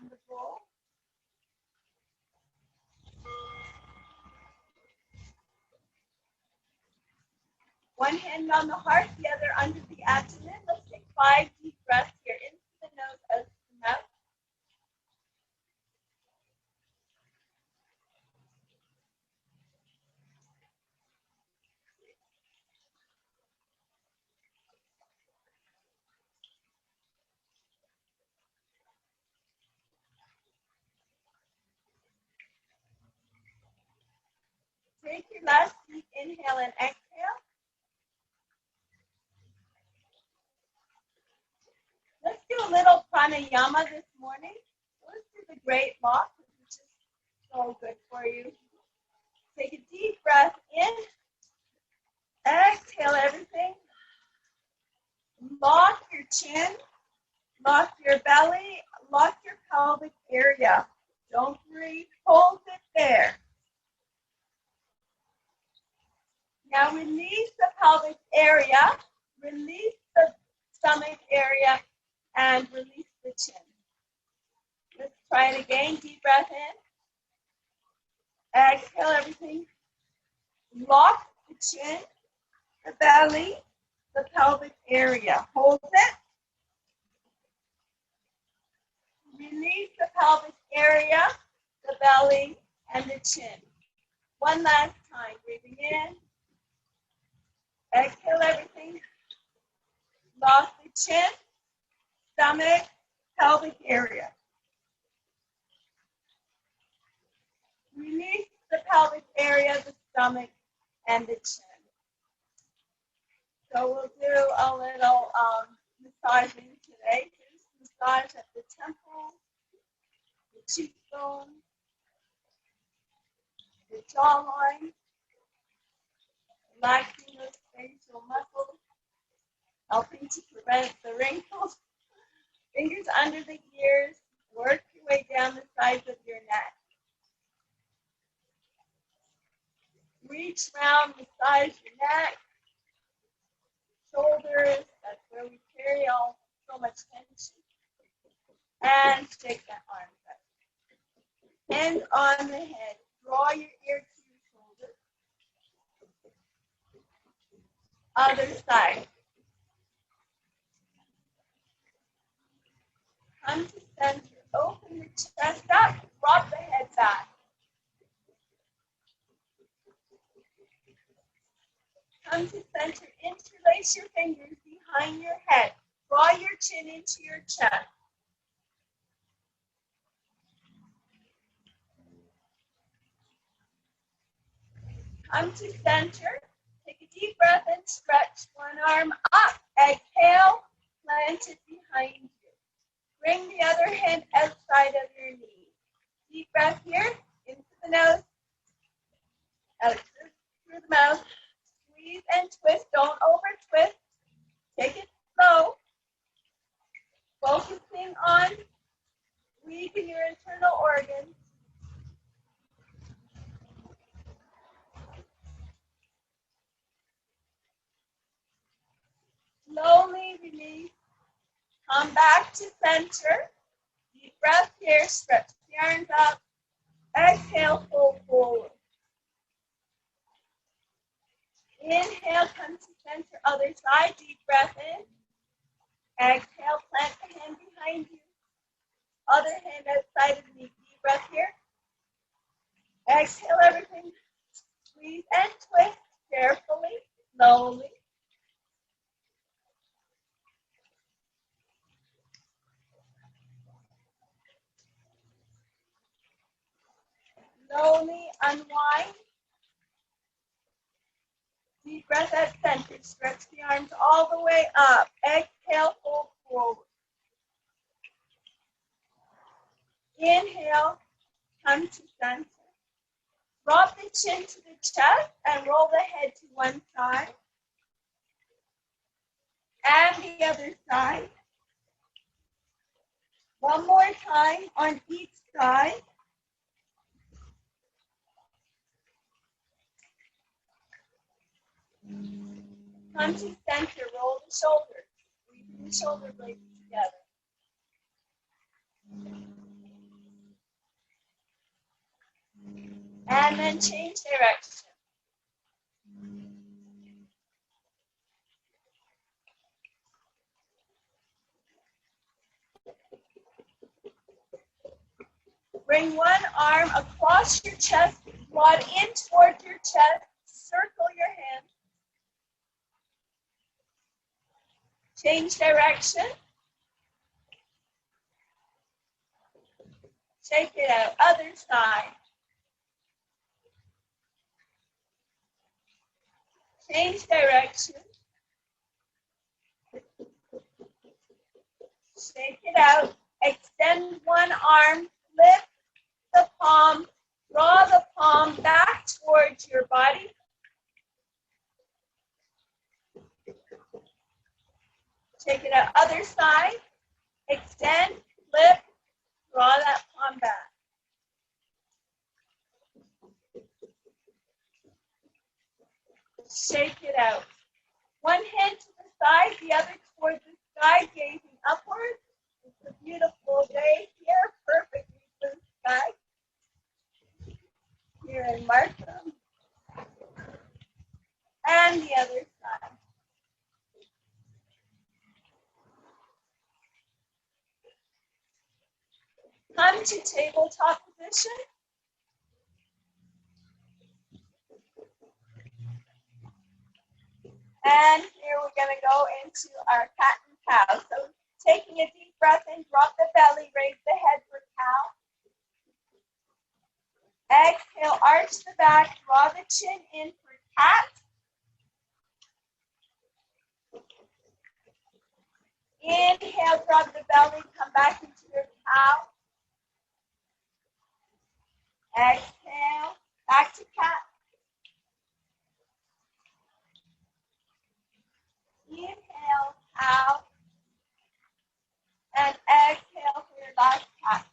on the bowl. One hand on the heart, the other under the abdomen. Let's take 5 deep breaths here. Into the nose, out to the mouth. Take your last deep inhale and exhale. Let's do a little pranayama this morning. Let's do the great lock, which is just so good for you. Take a deep breath in. Exhale everything. Lock your chin. Lock your belly. Lock your pelvic area. Don't breathe. Hold it there. Now release the pelvic area. Release the stomach area. And release the chin. Let's try it again. Deep breath in. Exhale everything. Lock the chin, the belly, the pelvic area. Hold it. Release the pelvic area, the belly, and the chin. One last time. Breathing in. Exhale everything. Lock the chin, stomach, pelvic area. Release the pelvic area, the stomach, and the chin. So we'll do a little massaging today. Just massage at the temples, the cheekbone, the jawline, relaxing those facial muscles, helping to prevent the wrinkles. Fingers under the ears, work your way down the sides of your neck. Reach around, massage your neck, shoulders, that's where we carry so much tension. And shake that arm back. Hands on the head, draw your ear to your shoulder. Other side. Come to center, open the chest up, drop the head back. Come to center, interlace your fingers behind your head. Draw your chin into your chest. Come to center, take a deep breath and stretch one arm up. Exhale, plant it behind you. Bring the other hand outside of your knee. Deep breath here, into the nose, out through the mouth. Squeeze and twist, don't over twist. Take it slow. Focusing on weakening your internal organs. Slowly release. Come back to center. Deep breath here. Stretch the arms up. Exhale, fold forward. Inhale, come to center. Other side. Deep breath in. Exhale, plant the hand behind you. Other hand outside of the knee. Deep breath here. Exhale everything. Squeeze and twist carefully, slowly. Slowly unwind. Deep breath at center. Stretch the arms all the way up. Exhale, fold forward. Inhale, come to center. Drop the chin to the chest and roll the head to one side. And the other side. One more time on each side. Come to center, roll the shoulders. Squeeze the shoulder blades together. then change direction. Bring one arm across your chest, draw it in toward your chest, circle your hand. Change direction. Shake it out, other side. Change direction. Shake it out. Extend one arm, lift the palm, draw the palm back towards your body. Shake it out, other side. Extend, lift, draw that palm back. Shake it out. One hand to the side, the other towards the sky, gazing upward. It's a beautiful day here, perfectly blue sky. Here in Markham. And the other side. Come to tabletop position. And here we're going to go into our cat and cow. So taking a deep breath in, drop the belly, raise the head for cow. Exhale, arch the back, draw the chin in for cat. Inhale, drop the belly, come back into your cow. Exhale, back to cat. Inhale, cow. And exhale for your last cat.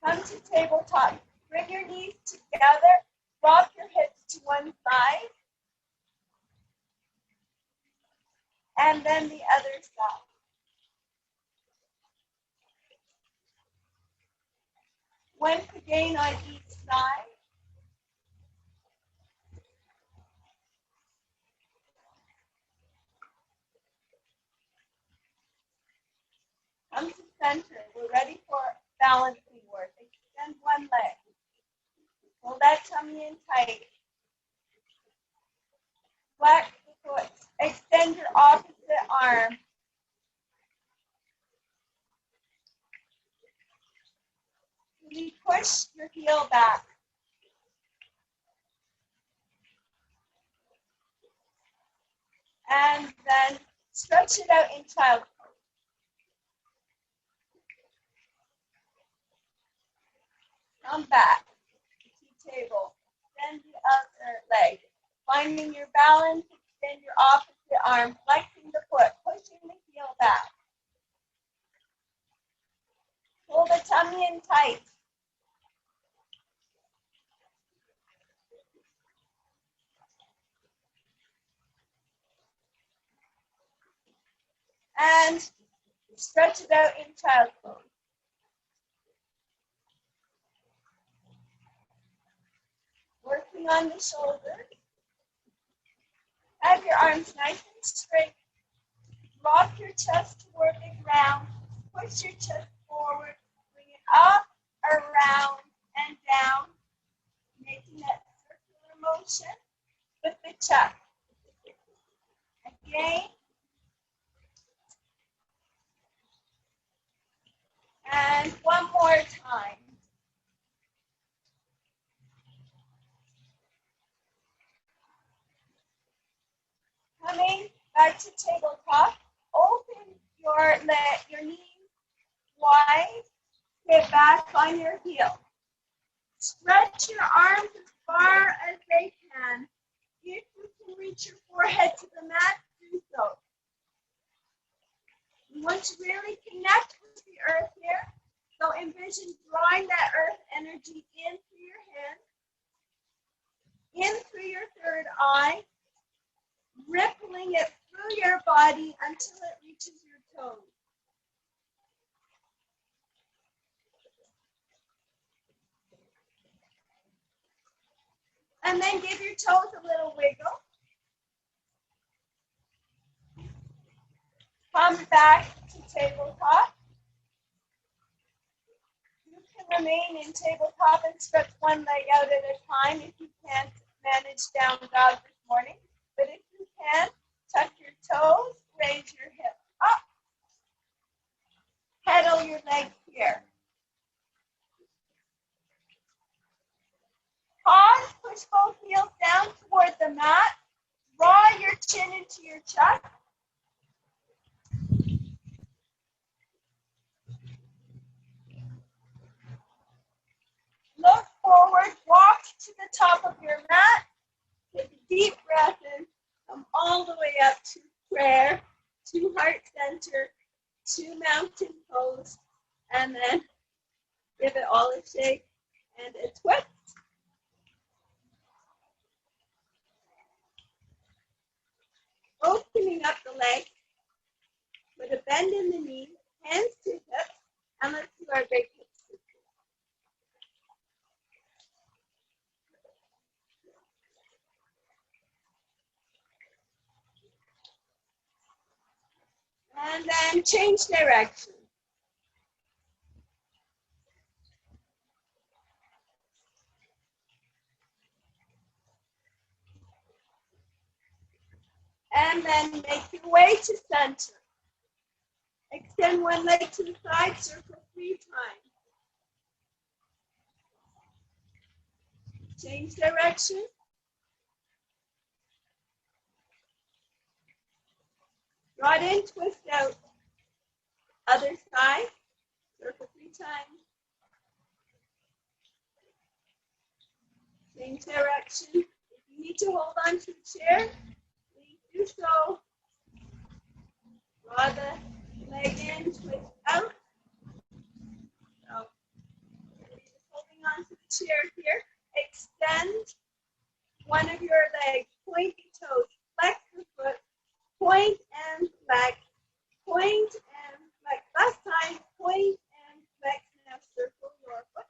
Come to tabletop. Bring your knees together. Drop your hips to one side. And then the other side. Once again on each side. Come to center. We're ready for balancing work. Extend one leg. Hold that tummy in tight. Flex the foot. Extend your opposite arm. Really push your heel back. And then stretch it out in child pose. Come back to table. Extend the other leg. Finding your balance, extend your opposite arm, flexing the foot, pushing the heel back. Hold the tummy in tight. And stretch it out in child pose. Working on the shoulders. Have your arms nice and straight. Rock your chest toward the ground. Push your chest forward. Bring it up, around, and down. Making that circular motion with the chest. Again. And one more time. Coming back to tabletop, open your knees wide, get back on your heel. Stretch your arms as far as they can. If you can reach your forehead to the mat, do so. You want to really connect with the earth here. So envision drawing that earth energy in through your hands, in through your third eye, rippling it through your body until it reaches your toes. And then give your toes a little wiggle. Come back to tabletop. You can remain in tabletop and stretch one leg out at a time if you can't manage down dog this morning. But if you can, tuck your toes, raise your hips up. Pedal your leg here. Pause, push both heels down toward the mat. Draw your chin into your chest. Look forward, walk to the top of your mat. Take a deep breath in. Come all the way up to prayer, to heart center, to mountain pose, and then give it all a shake and a twist. Opening up the leg with a bend in the knee, hands to hips, and let's do our big hips. And then change direction. And then make your way to center. Extend one leg to the side, circle 3 times. Change direction. Draw it in, twist out. Other side, circle 3 times. Change direction. If you need to hold on to the chair, please do so. Draw the leg in, twist out. So, you're just holding on to the chair here. Extend one of your legs, point your toes, flex the foot, point and flex, point and flex. Last time, point and flex. Now circle your foot.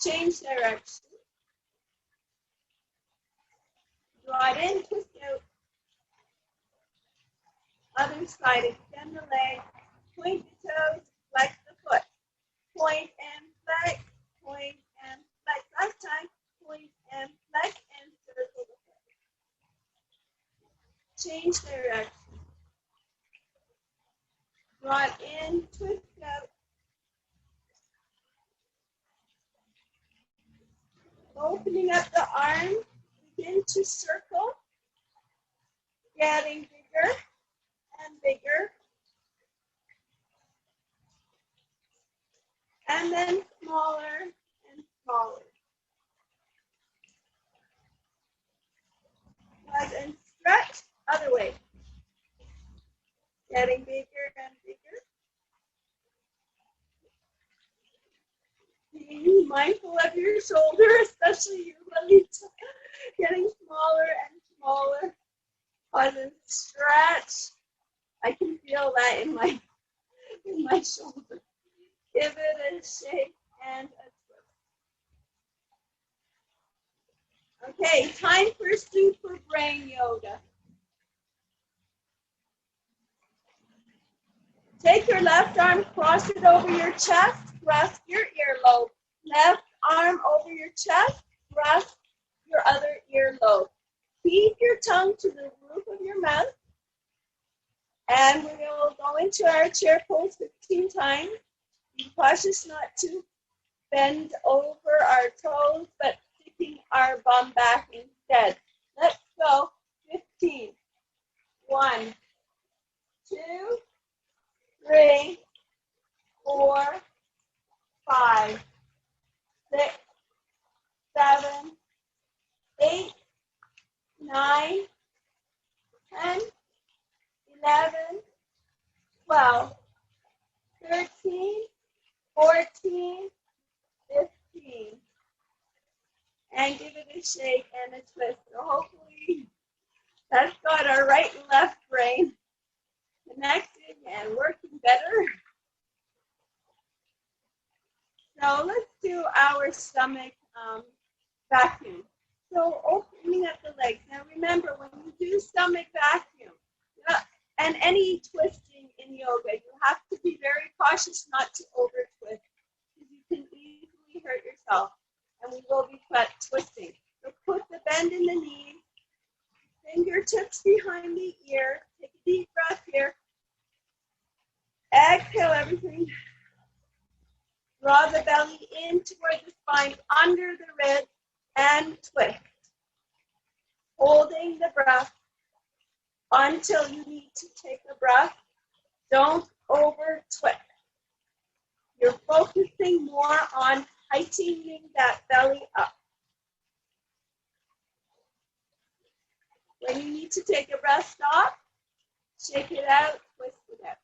Change direction. Draw it in, twist out. Other side, extend the leg, point the toes, flex the foot. Point and flex, point and flex. Last time, point and flex and circle the foot. Change direction. Draw it in, twist out. Opening up the arms, begin to circle, getting bigger and bigger. And then smaller and smaller. Pause and stretch, other way. Getting bigger and bigger. Being mindful of your shoulder, especially you, Lalita. Getting smaller and smaller. Pause and stretch. I can feel that in my shoulder. Give it a shake and a twist. Okay, time for super brain yoga. Take your left arm, cross it over your chest, grasp your earlobe. Left arm over your chest, grasp your other earlobe. Keep your tongue to the roof of your mouth. And we will go into our chair pose 15 times. Be cautious not to bend over our toes, but sticking our bum back instead. Let's go. 15. 1, 2, 3, 4, 5, 6, 7, 8, 9, 10, 11, 12, 13, 14, 15. And give it a shake and a twist. So hopefully that's got our right and left brain connected and working better. So let's do our stomach vacuum. So opening up the legs. Now remember, when you do stomach vacuum, and any twisting in yoga, you have to be very cautious not to over twist, because you can easily hurt yourself, and we will be twisting. So put the bend in the knees, fingertips behind the ear. Take a deep breath here. Exhale everything. Draw the belly in toward the spine, under the ribs, and twist. Holding the breath until you need to take a breath. Don't over twist. You're focusing more on tightening that belly up. When you need to take a breath, stop, shake it out, twist it out.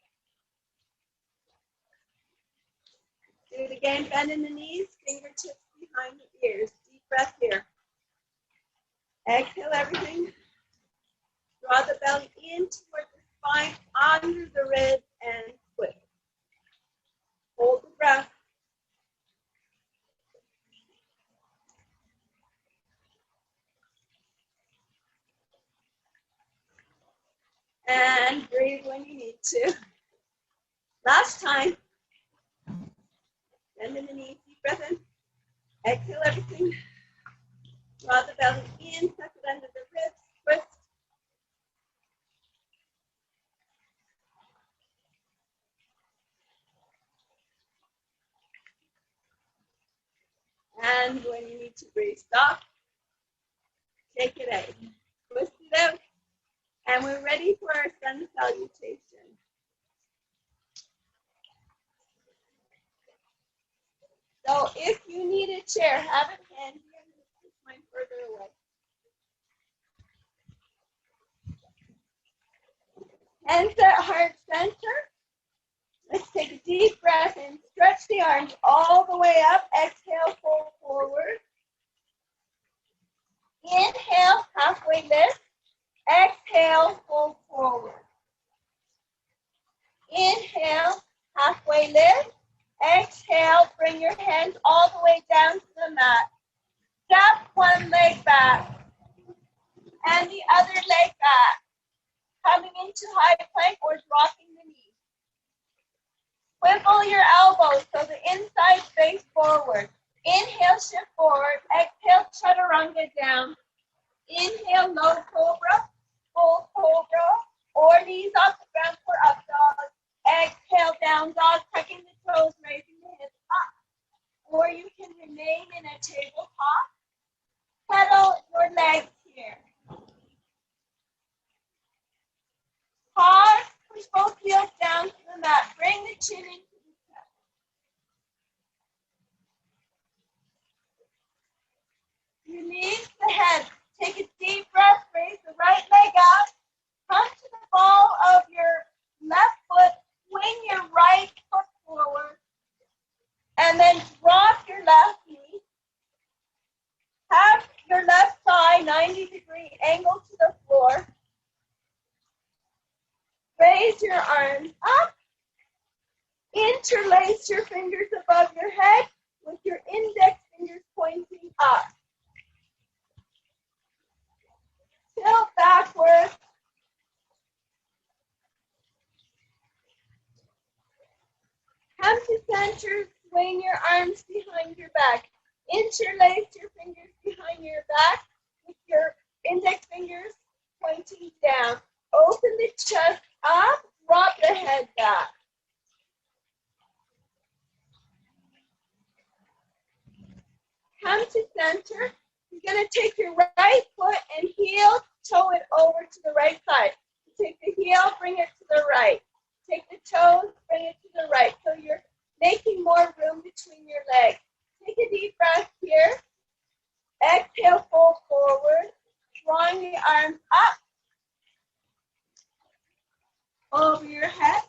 Do it again, bend in the knees, fingertips behind the ears. Deep breath here. Exhale everything. Draw the belly in toward the spine, under the ribs, and twist. Hold the breath. And breathe when you need to. Last time. Bend in the knees, deep breath in. Exhale everything. Draw the belly in, tuck it under the ribs, twist. And when you need to breathe, stop. Take it out. Twist it out. And we're ready for our sun salutation. So if you need a chair, have it handy. I'm going to push mine further away. Hands at heart center. Let's take a deep breath and stretch the arms all the way up. Exhale, fold forward. Inhale, halfway lift. Exhale, fold forward. Inhale, halfway lift. Exhale, bring your hands all the way down to the mat. Step one leg back and the other leg back. Coming into high plank or dropping the knees. Swivel your elbows so the inside face forward. Inhale, shift forward. Exhale, chaturanga down. Inhale, low cobra, full cobra, or knees off the ground for up dog. Exhale, down dog, tucking the toes, raising the hips up. Or you can remain in a tabletop. Pedal your legs here. Pause, push both heels down to the mat. Bring the chin into the chest. Release the head. Take a deep breath, raise the right leg up. Come to the ball of your left foot, swing your right foot forward, and then drop your left knee. Have your left thigh 90-degree angle to the floor. Raise your arms up. Interlace your fingers above your head with your index fingers pointing up. Tilt backwards. Come to center, swing your arms behind your back. Interlace your fingers behind your back with your index fingers pointing down. Open the chest up, drop the head back. Come to center. You're going to take your right foot and heel, toe it over to the right side. Take the heel, bring it to the right. Take the toes, bring it to the right. So you're making more room between your legs. Take a deep breath here. Exhale, fold forward. Drawing the arms up. Over your head.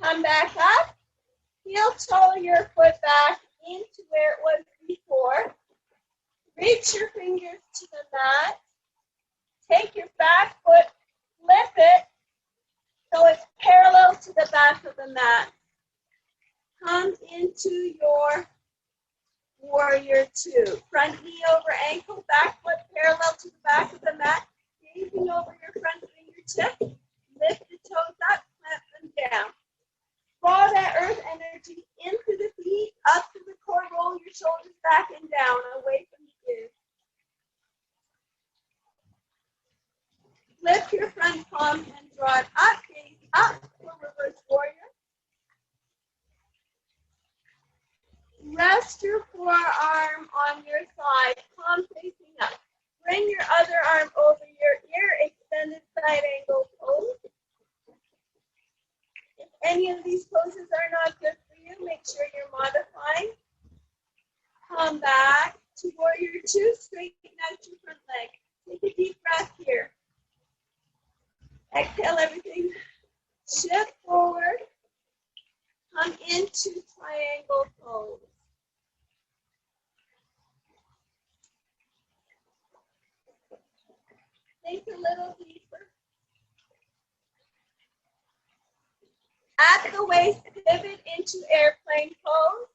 Come back up. Heel toe your foot back into where it was before. Reach your fingers to the mat. Take your back foot, flip it so it's parallel to the back of the mat. Come into your warrior two. Front knee over ankle, back foot parallel to the back of the mat. Gazing over your front fingertip. Lift the toes up, clamp them down. Draw that earth energy into the feet, up to the core. Roll your shoulders back and down, away from the ears. Lift your front palm and draw it up, gaze up for reverse warrior. Rest your forearm on your side, palm facing up. Bring your other arm over your ear, extended side angle pose. If any of these poses are not good for you, make sure you're modifying. Come back to warrior two, straighten out your front leg. Take a deep breath here. Exhale everything. Shift forward. Come into triangle pose. Think a little deeper. At the waist, pivot into airplane pose.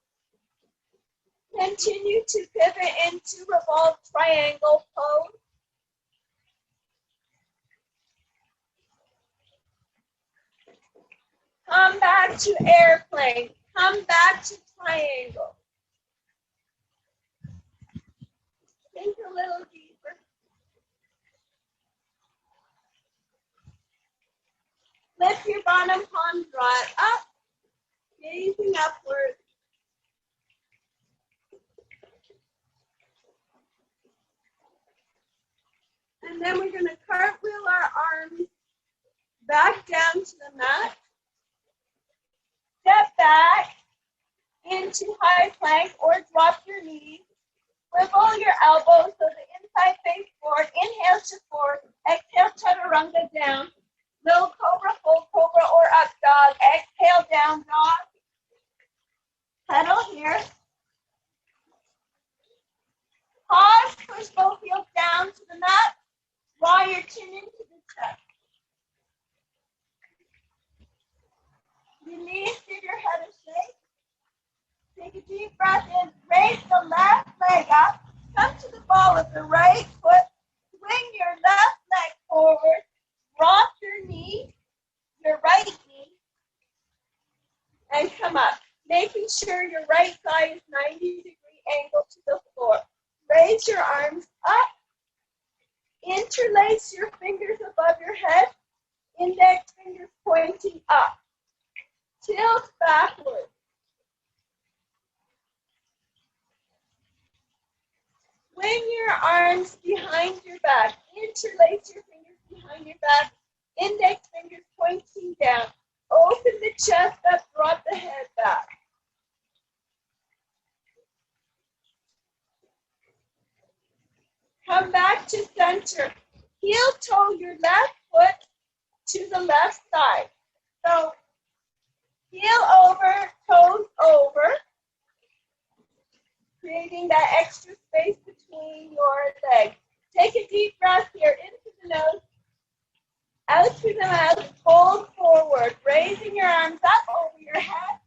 Continue to pivot into revolved triangle pose. Come back to airplane. Come back to triangle. Think a little deeper. Lift your bottom palm, draw it up, gazing upward. And then we're going to cartwheel our arms back down to the mat. Step back into high plank or drop your knees. Swivel your elbows so the inside face forward. Inhale, shift forward. Exhale, chaturanga down. Little cobra, full cobra, or up dog. Exhale, down dog. Pedal here. Pause, push both heels down to the mat. Draw your chin into the chest. Release, give your head a shake. Take a deep breath in. Raise the left leg up. Come to the ball with the right foot. Swing your left leg forward. Drop your knee, your right knee, and come up. Making sure your right thigh is 90-degree angle to the floor. Raise your arms up. Interlace your fingers above your head. Index fingers pointing up. Tilt backward. Swing your arms behind your back. Interlace your fingers behind your back. Index fingers pointing down. Open the chest up, drop the head back. Come back to center. Heel toe your left foot to the left side. So heel over, toes over, creating that extra space between your legs. Take a deep breath here into the nose, out through the mouth, fold forward, raising your arms up over your head.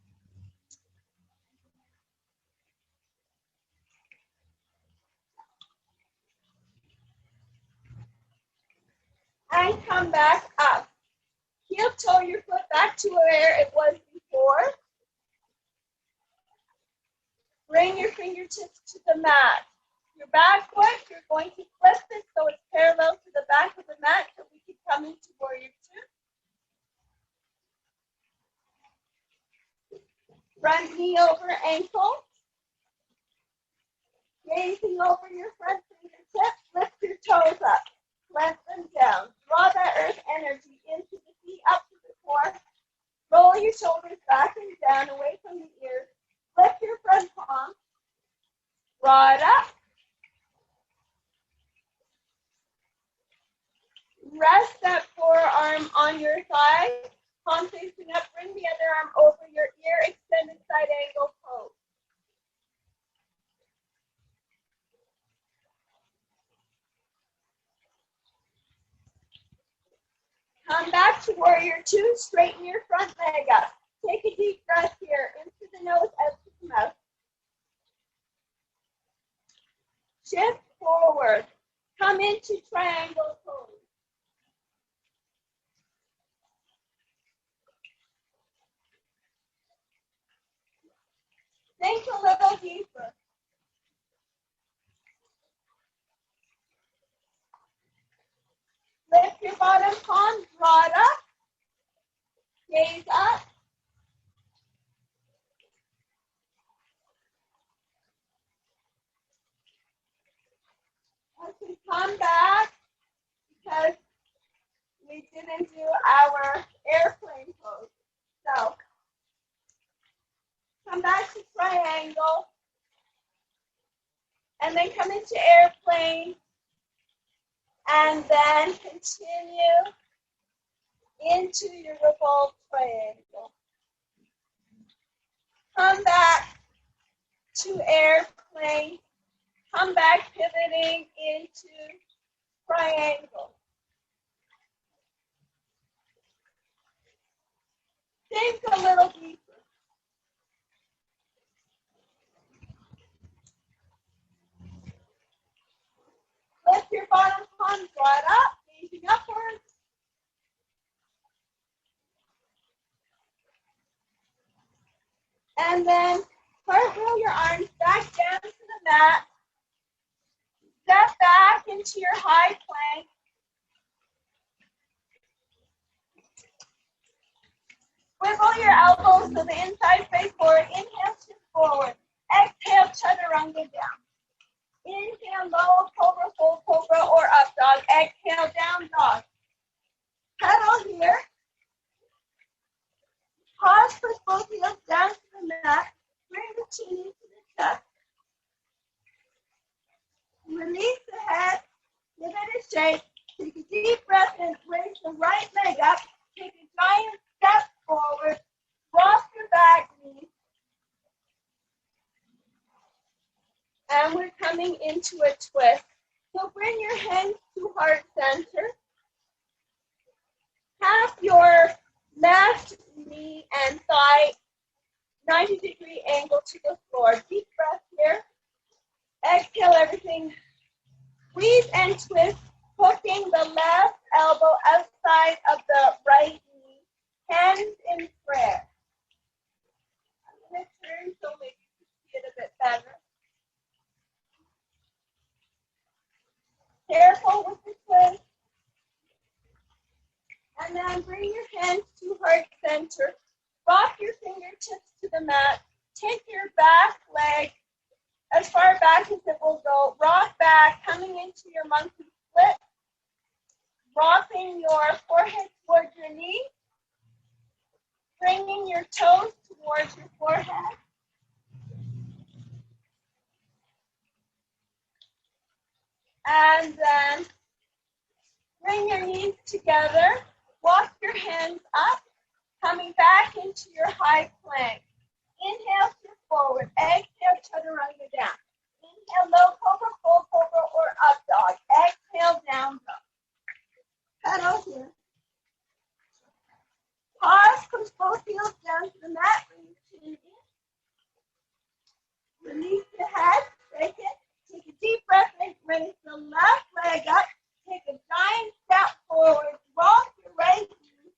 And come back up. Heel toe your foot back to where it was before. Bring your fingertips to the mat. Your back foot, you're going to flip it so it's parallel to the back of the mat so we can come into warrior two. Front knee over ankle. Gazing over your front fingertips, lift your toes up. Clamp them down. Draw that earth energy into the feet, up to the core. Roll your shoulders back and down, away from the ears. Lift your front palm. Draw it up. Rest that forearm on your thigh. Palm facing up. Bring the other arm over your ear. Extended side angle pose. Come back to warrior two. Straighten your front leg up. Take a deep breath here into the nose, out through the mouth. Shift forward. Come into triangle pose. Think a little deeper. Lift your bottom palm, draw it up, gaze up. As we come back, because we didn't do our airplane pose. So, come back to triangle, and then come into airplane, and then continue into your revolved triangle. Come back to airplane, come back pivoting into triangle. Think a little deeper. Lift your bottom palm, draw it up, gazing upwards. And then cartwheel your arms back down to the mat. Step back into your high plank. Wiggle your elbows so the inside face forward. Inhale, shift forward. Exhale, chaturanga down. Inhale, low cobra, full cobra, or up dog. Exhale, down dog. Pedal here. Pause, push both heels down to the mat. Bring the chin into the chest. Release the head. Give it a shake. Take a deep breath and raise the right leg up. Take a giant step forward. Cross your back knee. And we're coming into a twist. So bring your hands to heart center. Have your left knee and thigh 90-degree angle to the floor. Deep breath here. Exhale everything. Breathe and twist, hooking the left elbow outside of the right knee. Hands in prayer. I'm going to turn so maybe you can see it a bit better. Careful with the twist. And then bring your hands to heart center. Rock your fingertips to the mat. Take your back leg as far back as it will go. Rock back, coming into your monkey split. Rocking your forehead towards your knee. Bringing your toes towards your forehead. And then bring your knees together. Walk your hands up, coming back into your high plank. Inhale, shift forward. Exhale, chaturanga down. Inhale, low cobra, full cobra, or up dog. Exhale, down dog. Pedal here. Pause, push both heels down to the mat. Bring the chin in. Release the head, break it. Take a deep breath and raise the left leg up. Take a giant step forward. Rock your right knee.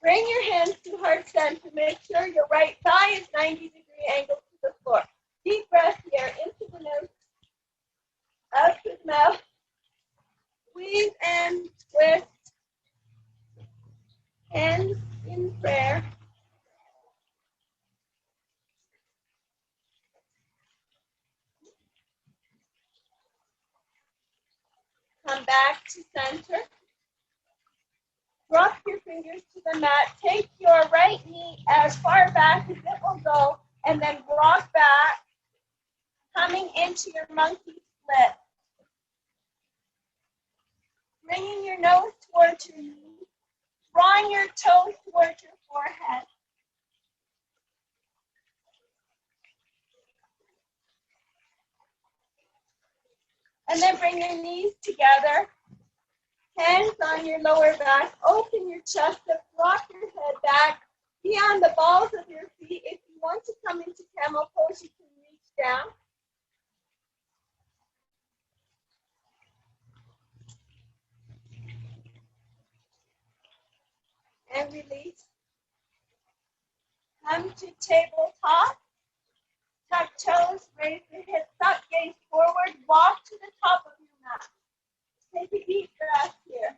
Bring your hands to heart center. Make sure your right thigh is 90-degree angle to the floor. Deep breath here, into the nose, out through the mouth. Squeeze and twist. Hands in prayer. Come back to center. Drop your fingers to the mat. Take your right knee as far back as it will go, and then rock back, coming into your monkey split. Bringing your nose towards your knee, drawing your toes towards your forehead. And then bring your knees together. Hands on your lower back. Open your chest up. Rock your head back. Be on the balls of your feet. If you want to come into camel pose, you can reach down. And release. Come to tabletop. Tuck toes, raise the hips up, gaze forward, walk to the top of your mat. Take a deep breath here.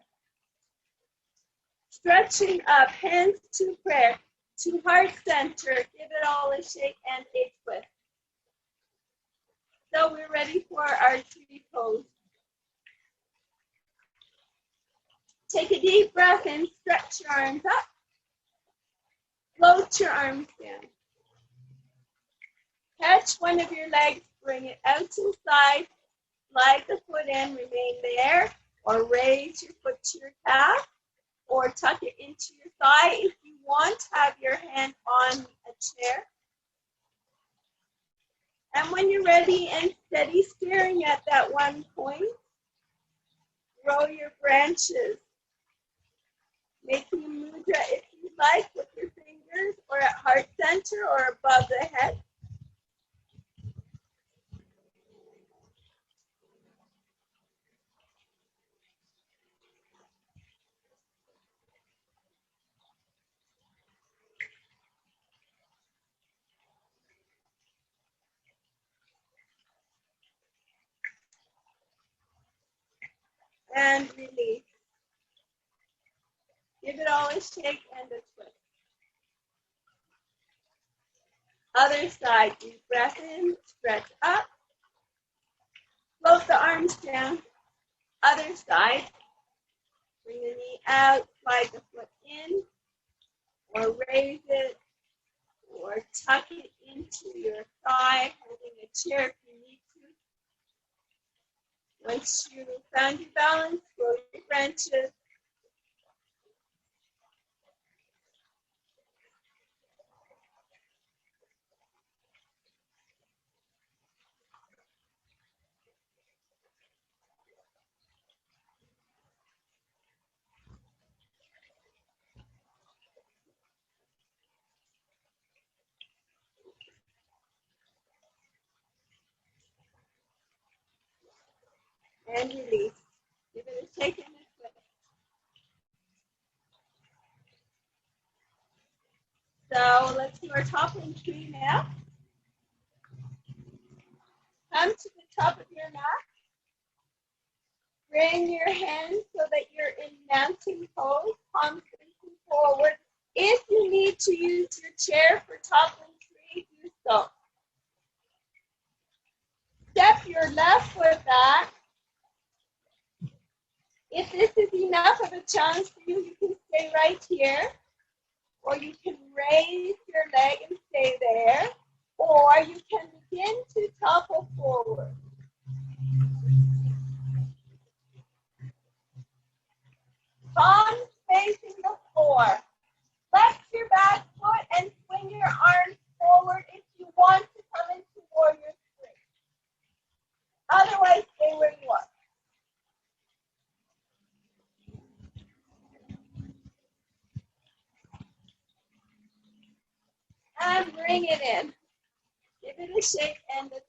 Stretching up, hands to prayer, to heart center. Give it all a shake and a twist. So we're ready for our tree pose. Take a deep breath and stretch your arms up. Float your arms down. Catch one of your legs, bring it out to the side, slide the foot in, remain there, or raise your foot to your calf, or tuck it into your thigh. If you want, have your hand on a chair. And when you're ready and steady, staring at that one point, grow your branches. Making a mudra if you like with your fingers or at heart center or above the head. And release. Give it all a shake and a twist. Other side, deep breath in, stretch up. Float the arms down. Other side. Bring the knee out, slide the foot in, or raise it, or tuck it into your thigh, holding a chair if you need to. Once you found your balance, grow your branches. And release. Give it a shake and a twist. So let's do our toppling tree now. Come to the top of your mat. Bring your hands so that you're in mountain pose, palms facing forward. If you need to use your chair for toppling tree, do so. Step your left foot back. If this is enough of a challenge for you, you can stay right here. Or you can raise your leg and stay there. Or you can begin to topple forward. Palms facing the floor. Flex your back foot and swing your arms forward if you want to come into warrior three. Otherwise, stay where you are. And bring it in. Give it a shake and a twist.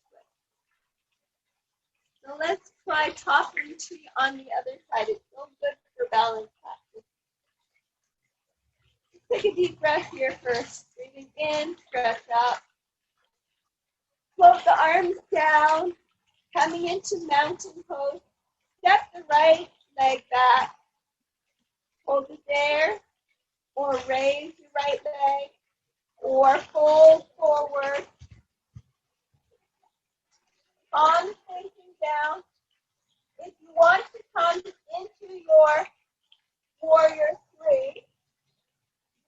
So let's try toppling tree on the other side. It's so good for balance practice. Take a deep breath here first. Breathing in, stretch up. Float the arms down. Coming into mountain pose. Step the right leg back. Hold it there. Or raise your right leg. Or fold forward. Palms facing down. If you want to come into your warrior three,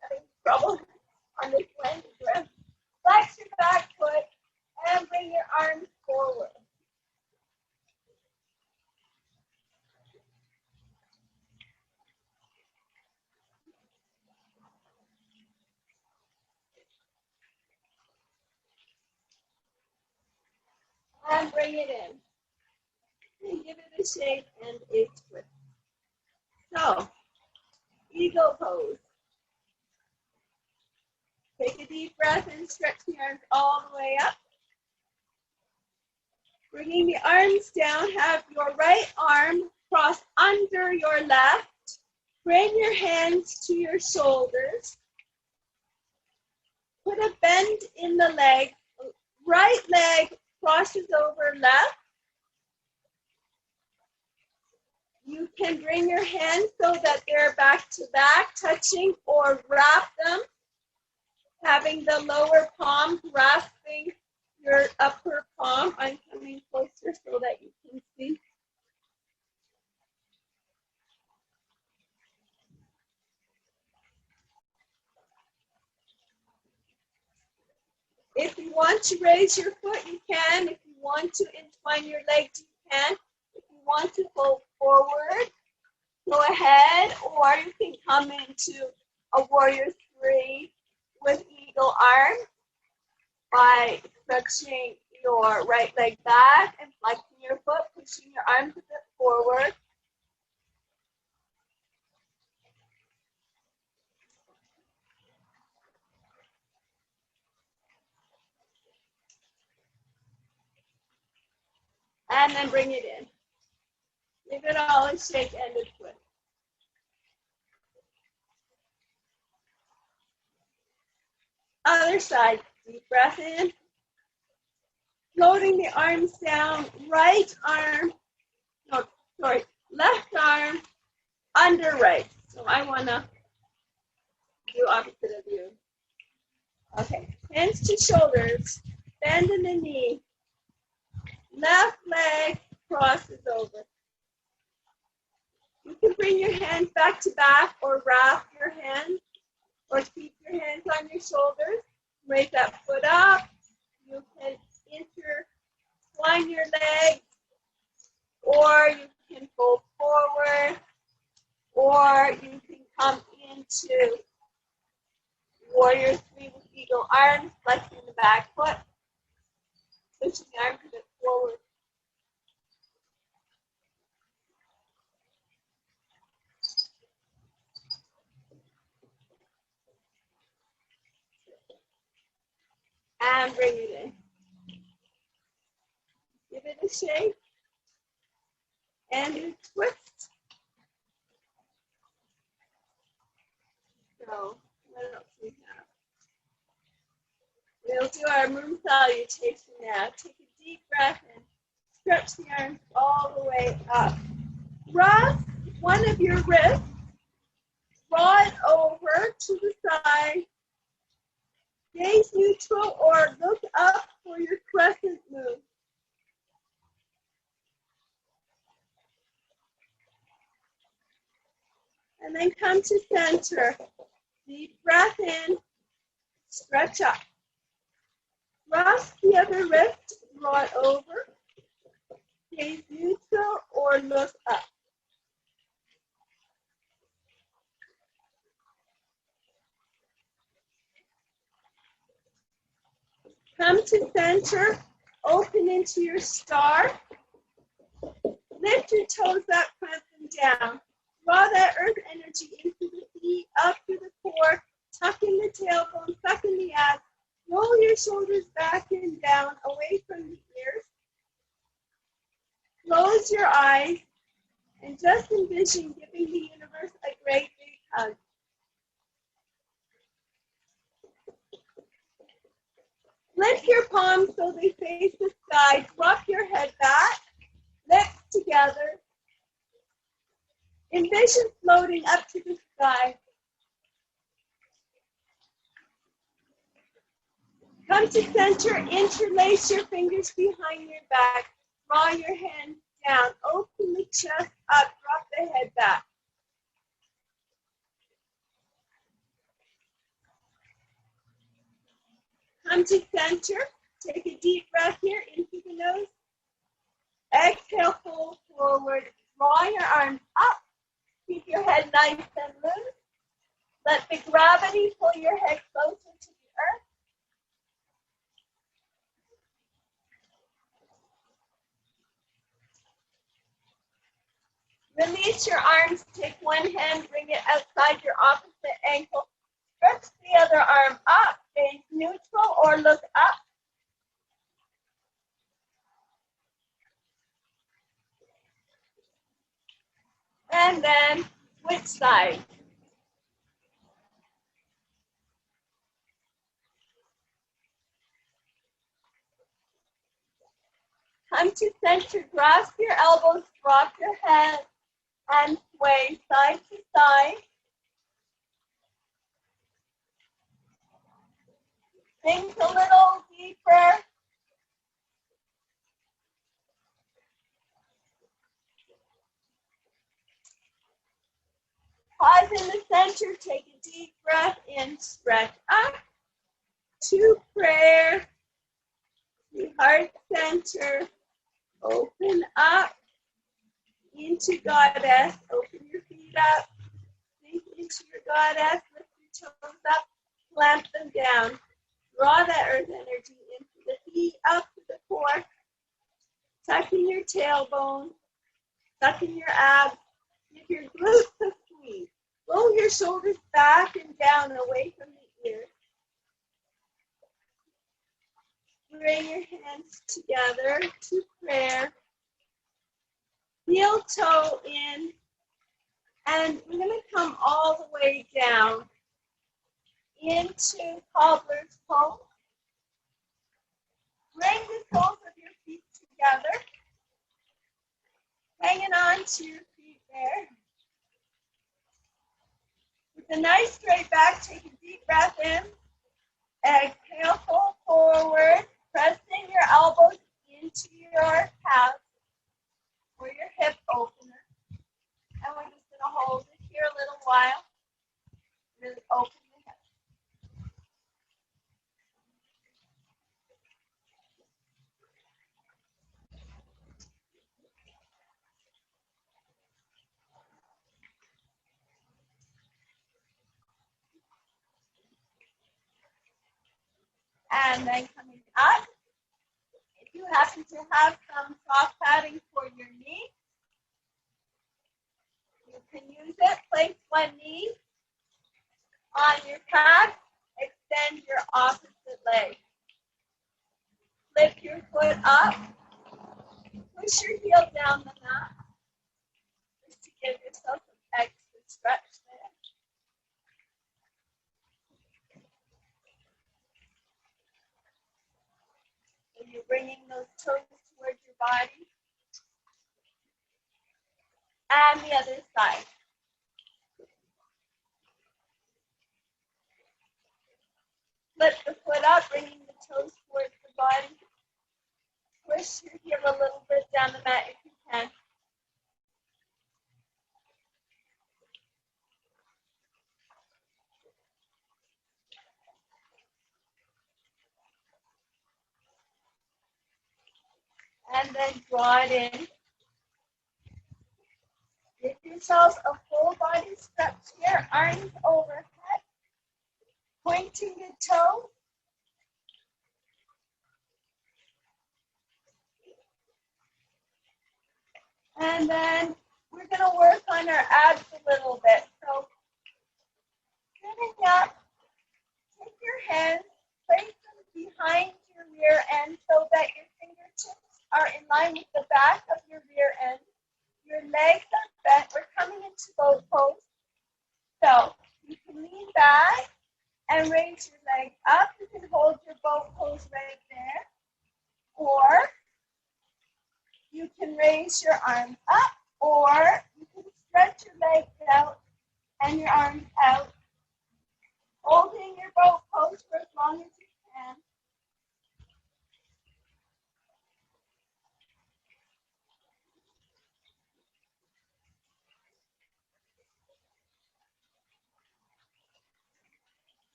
having trouble on this landing grip, flex your back foot and bring your arms forward. And bring it in. And give it a shake and a twist. So, eagle pose. Take a deep breath and stretch the arms all the way up. Bringing the arms down, have your right arm cross under your left. Bring your hands to your shoulders. Put a bend in the leg. Right leg crosses over left. You can bring your hands so that they're back to back, touching, or wrap them, having the lower palm grasping your upper palm. I'm coming closer so that you can see. If you want to raise your foot, you can. If you want to entwine your legs, you can. If you want to go forward, go ahead, or you can come into a warrior three with eagle arm by stretching your right leg back and flexing your foot, pushing your arms a bit forward. And then bring it in. Leave it all in shake-ended foot. Other side, deep breath in. Floating the arms down, left arm under right. So I want to do opposite of you. Okay, hands to shoulders, bend in the knee. Left leg crosses over. You can bring your hands back to back or wrap your hands or keep your hands on your shoulders. Raise that foot up. You can intertwine your legs, or you can go forward, or you can come into warrior three with eagle arms, flexing the back foot, pushing the arms a bit forward. And bring it in. Give it a shake. And you twist. So, what else do we have? We'll do our moon salutation now. Take a deep breath and stretch the arms all the way up. Cross one of your wrists. Draw it over to the side. Gaze neutral or look up for your crescent move. And then come to center. Deep breath in, stretch up. Cross the other wrist, draw it over. Gaze neutral or look up. Come to center, open into your star. Lift your toes up, plant them down. Draw that earth energy into the feet, up to the core, tuck in the tailbone, suck in the abs. Roll your shoulders back and down, away from the ears. Close your eyes and just envision giving the universe a great big hug. Lift your palms so they face the sky. Drop your head back, lips together. Envision floating up to the sky. Come to center, interlace your fingers behind your back. Draw your hands down, open the chest up, drop the head back. Come to center, take a deep breath here into the nose. Exhale, fold forward, draw your arms up. Keep your head nice and loose. Let the gravity pull your head closer to the earth. Release your arms, take one hand, bring it outside your opposite ankle. Stretch the other arm up, gaze neutral or look up. And then which side? Come to center, grasp your elbows, drop your head, and sway side to side. Think a little deeper. Pause in the center, take a deep breath in, stretch up to prayer, to heart center, open up into Goddess, open your feet up, sink into your Goddess, lift your toes up, clamp them down, draw that earth energy into the feet, up to the core, tuck in your tailbone, tuck in your abs, give your glutes a squeeze. Roll your shoulders back and down away from the ears. Bring your hands together to prayer. Heel toe in. And we're going to come all the way down into cobbler's pose. Bring the soles of your feet together. Hanging on to your feet there. With a nice straight back, take a deep breath in. Exhale, fold forward. Pressing your elbows into your calves or your hip opener. And we're just going to hold it here a little while. Really open the hips. And then coming up, if you happen to have some soft padding for your knee, you can use it. Place one knee on your calf, extend your opposite leg. Lift your foot up, push your heel down the mat, just to give yourself some extra stretch there. So you're bringing those toes towards your body. And the other side. Lift the foot up, bringing the toes towards the body. Push your heel a little bit down the mat if you can. And then draw it in. Give yourselves a full body stretch here, arms overhead. Pointing the toe. And then we're going to work on our abs a little bit. So, sitting up, take your hands, place them behind your rear end so that your fingertips are in line with the back of your rear end. Your legs are bent. We're coming into boat pose. So, you can lean back and raise your leg up. You can hold your boat pose right there. Or you can raise your arms up, or you can stretch your legs out and your arms out, holding your boat pose for as long as you can.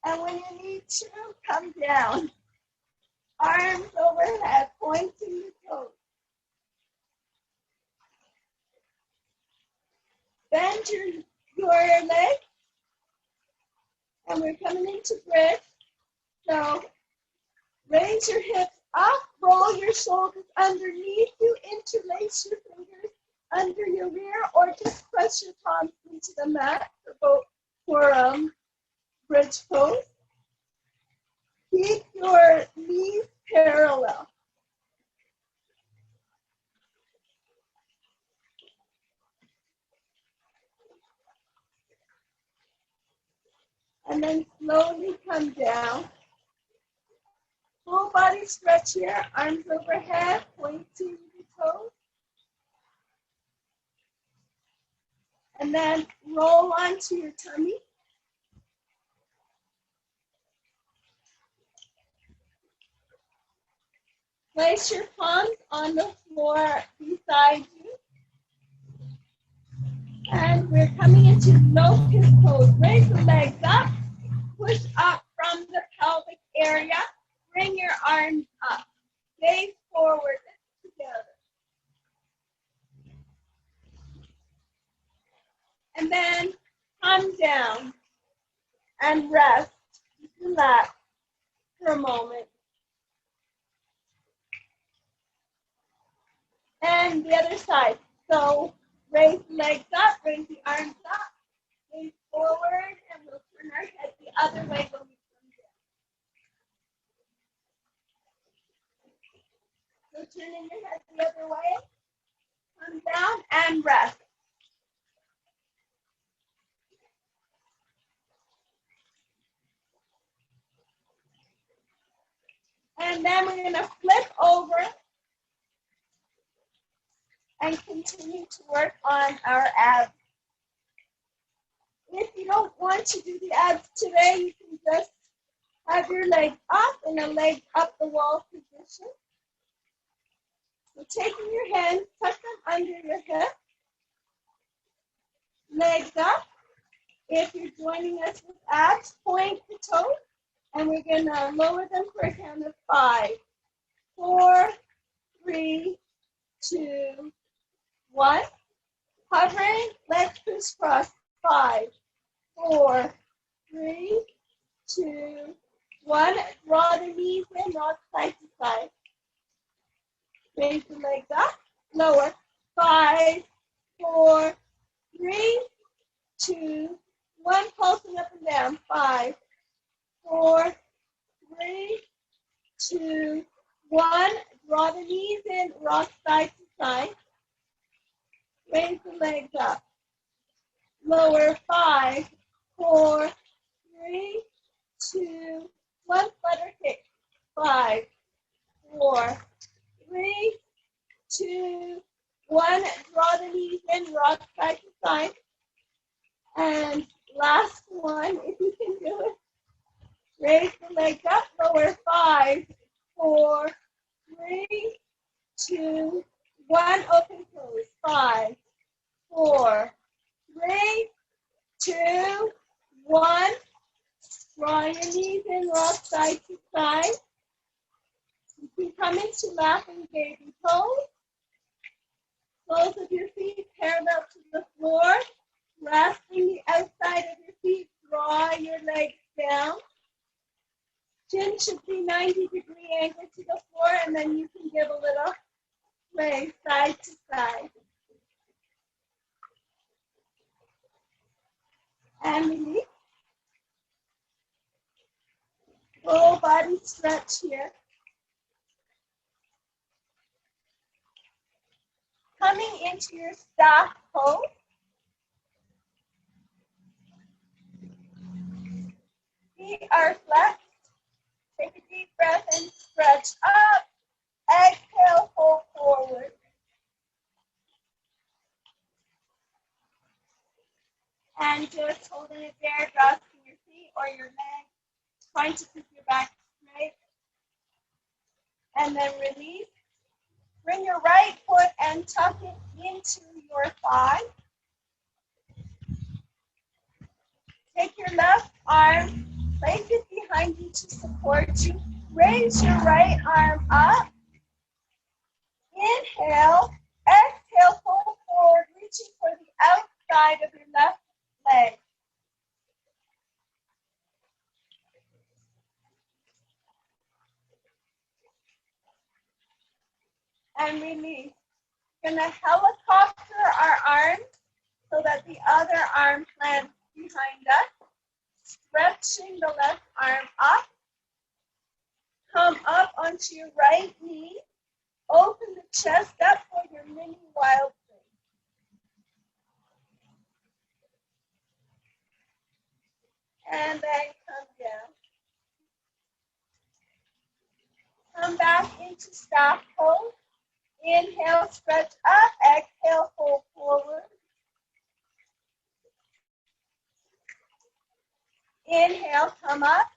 And when you need to, come down. Arms overhead, pointing the toes. Bend your leg. And we're coming into bridge. So raise your hips up, roll your shoulders underneath you, interlace your fingers under your rear, or just press your palms into the mat for bridge bridge pose. Keep your knees parallel. And then slowly come down. Full body stretch here, arms overhead, pointing the toes. And then roll onto your tummy. Place your palms on the floor beside you. And we're coming into locust pose. Raise the legs up, push up from the pelvic area. Bring your arms up. Gaze forward together. And then come down and rest. Relax for a moment. And the other side. So raise the legs up, raise the arms up, gaze forward, and we'll turn our head the other way when we come down. So turning your head the other way, come down and rest. And then we're going to flip over and continue to work on our abs. If you don't want to do the abs today, you can just have your leg up in a leg up the wall position. So taking your hands, tuck them under your hip, legs up. If you're joining us with abs, point the toes, and we're going to lower them for a count of 5, 4, 3, 2, 1. Hovering, legs crisscross. 5, 4, 3, 2, 1. Draw the knees in, rock side to side. Raise the legs up, lower. 5, 4, 3, 2, 1. Pulsing up and down. 5, 4, 3, 2, 1. Draw the knees in, rock side to side. Raise the legs up. Lower. 5, 4, 3, 2, 1. Flutter kick. 5, 4, 3, 2, 1. Draw the knees in, rock side to side. And last one, if you can do it. Raise the legs up, lower. 5, 4, 3, 2, 1. Open, close. 5, 4, 3, 2, 1. Draw your knees in, rock side to side. You can come into laughing baby pose. Soles of your feet parallel to the floor. Resting the outside of your feet. Draw your legs down. Chin should be 90-degree angle to the floor, and then you can give a little sway side to side. And release. Full body stretch here. Coming into your staff pose. Feet are flexed. Take a deep breath and stretch up. Exhale, hold forward. And just holding it there, dropping your feet or your legs. Trying to keep your back straight. And then release. Bring your right foot and tuck it into your thigh. Take your left arm, place it behind you to support you. Raise your right arm up. Inhale. Exhale, pull forward, reaching for the outside of your left leg. And release. We're going to helicopter our arms so that the other arm lands behind us. stretching the left arm up. Come up onto your right knee. Open the chest up for your mini wild thing. And then come down. Come back into staff pose. Inhale, stretch up. Exhale, fold forward. Inhale, come up.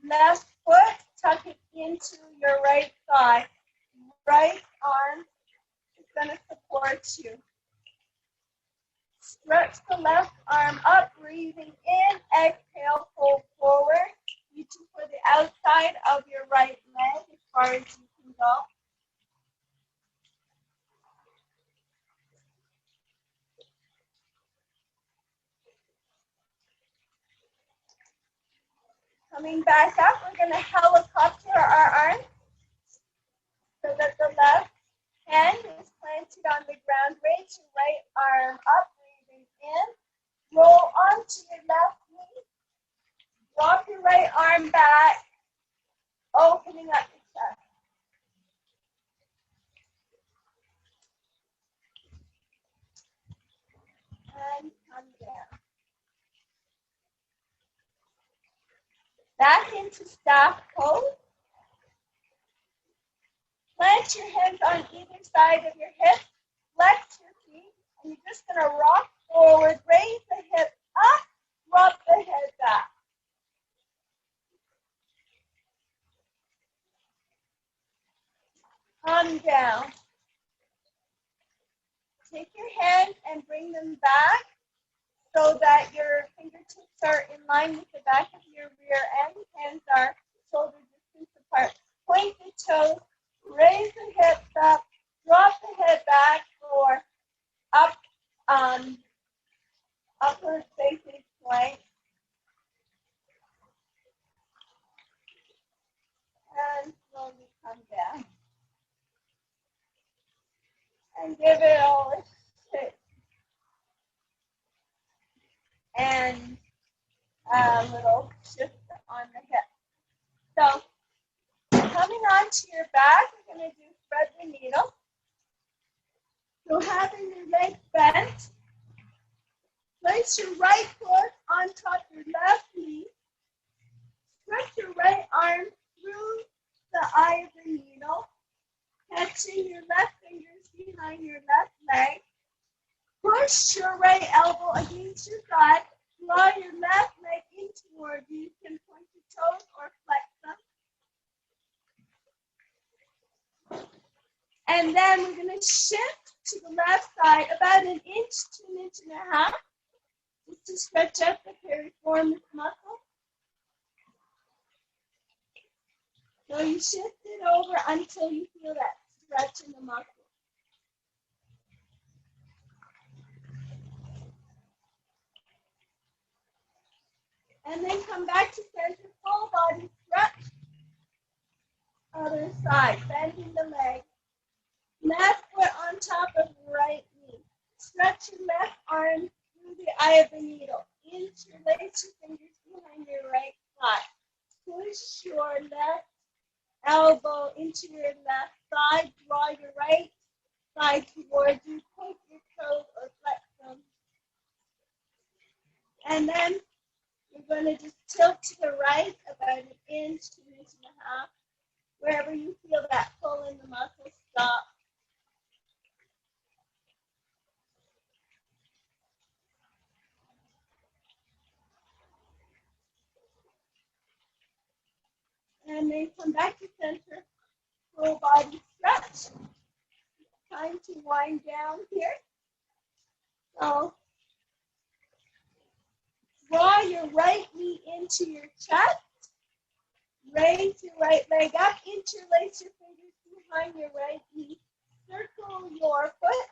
Left foot, tuck it into your right thigh. Right arm is going to support you. Stretch the left arm up, breathing in. Exhale, fold forward. Reaching for the outside of your right leg as far as you can go. Coming back up, we're going to helicopter our arms so that the left hand is planted on the ground. Raise your right arm up, breathing in. Roll onto your left knee. Drop your right arm back, opening up your chest. And come down. Back into staff pose. Plant your hands on either side of your hips. Flex your feet. And you're just going to rock forward. Raise the hips up. Drop the head back. Come down. Take your hands and bring them back so that your fingertips are in line with the back of your rear end. Hands are shoulder distance apart. Point the toes, raise the hips up, drop the head back for up, upward facing plank. And slowly come down. And give it all a shake. And a little shift on the hip. So, coming onto your back, we're going to do thread the needle. So, having your legs bent, place your right foot on top of your left knee. Stretch your right arm through the eye of the needle, catching your left fingers behind your left leg. Push your right elbow against your thigh. Draw your left leg in toward you. You can point your toes or flex them. And then we're going to shift to the left side about 1 inch to 1.5 inches, just to stretch out the piriformis muscle. So you shift it over until you feel that stretch in the muscle. And then come back to center, full body stretch. Other side, bending the leg. Left foot on top of right knee. Stretch your left arm through the eye of the needle. Interlace your fingers behind your right thigh. Push your left elbow into your left thigh. Draw your right thigh towards you. Point your toes or flex them. And then you're going to just tilt to the right about 1 inch to 1.5 inches. Wherever you feel that pull in the muscle, stop. And then come back to center, full body stretch. Time to wind down here. So, draw your right knee into your chest. Raise your right leg up. Interlace your fingers behind your right knee. Circle your foot.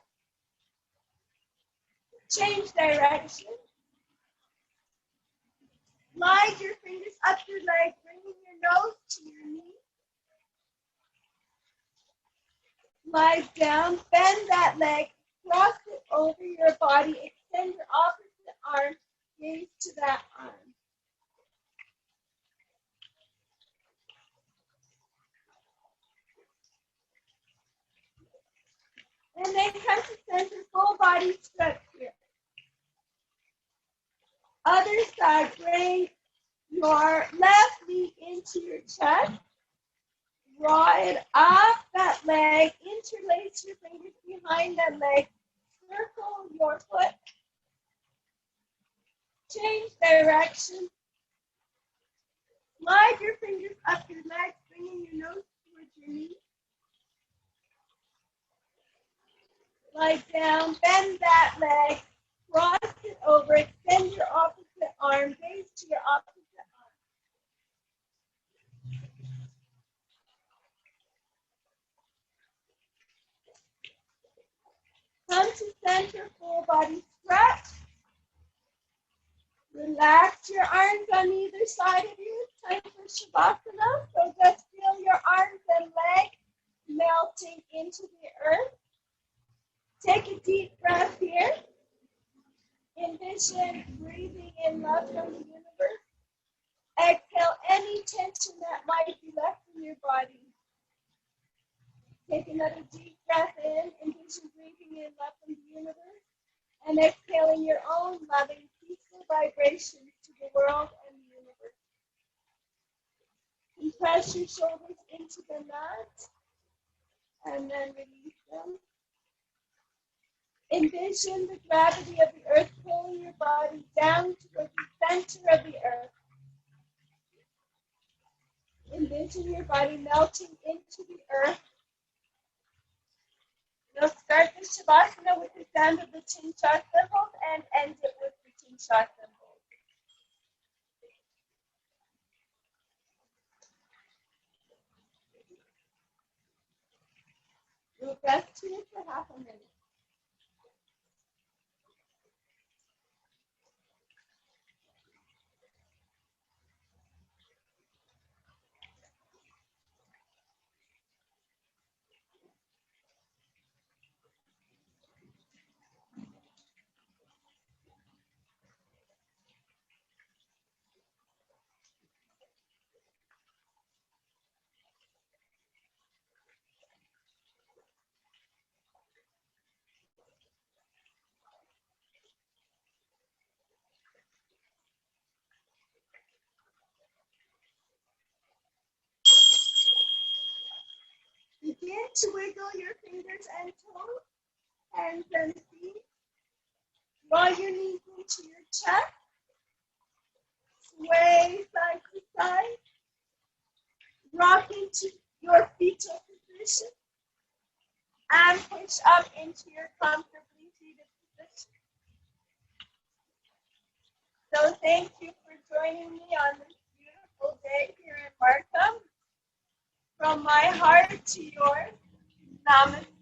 Change direction. Slide your fingers up your leg, bringing your nose to your knee. Slide down, bend that leg, cross it over your body, extend your opposite arm, gaze to that arm. And then come to center, full body stretch here. Other side, bring your left knee into your chest. Draw it up that leg, interlace your fingers behind that leg. Circle your foot. Change direction. Slide your fingers up your legs, bringing your nose towards your knee. Slide down, bend that leg, cross it over, extend your opposite arm, gaze to your opposite arm. Come to center, full body stretch. Relax your arms on either side of you. It's time for Shavasana. So just feel your arms and legs melting into the earth. Take a deep breath here. Envision breathing in love from the universe. Exhale any tension that might be left in your body. Take another deep breath in. Envision breathing in love from the universe. And exhaling your own loving, peaceful vibrations to the world and the universe. Compress your shoulders into the mat. And then release them. Envision the gravity of the earth pulling your body down toward the center of the earth. Envision your body melting into the earth. We'll start the Shavasana with the sound of the chin cha cymbals and end it with the chin cha cymbals. We'll rest here for half a minute. Begin to wiggle your fingers and toes, hands and feet. Draw your knees into your chest. Sway side to side. Rock into your fetal position. And push up into your comfortably seated position. So thank you for joining me on this beautiful day here in Markham. From my heart to yours, namaste.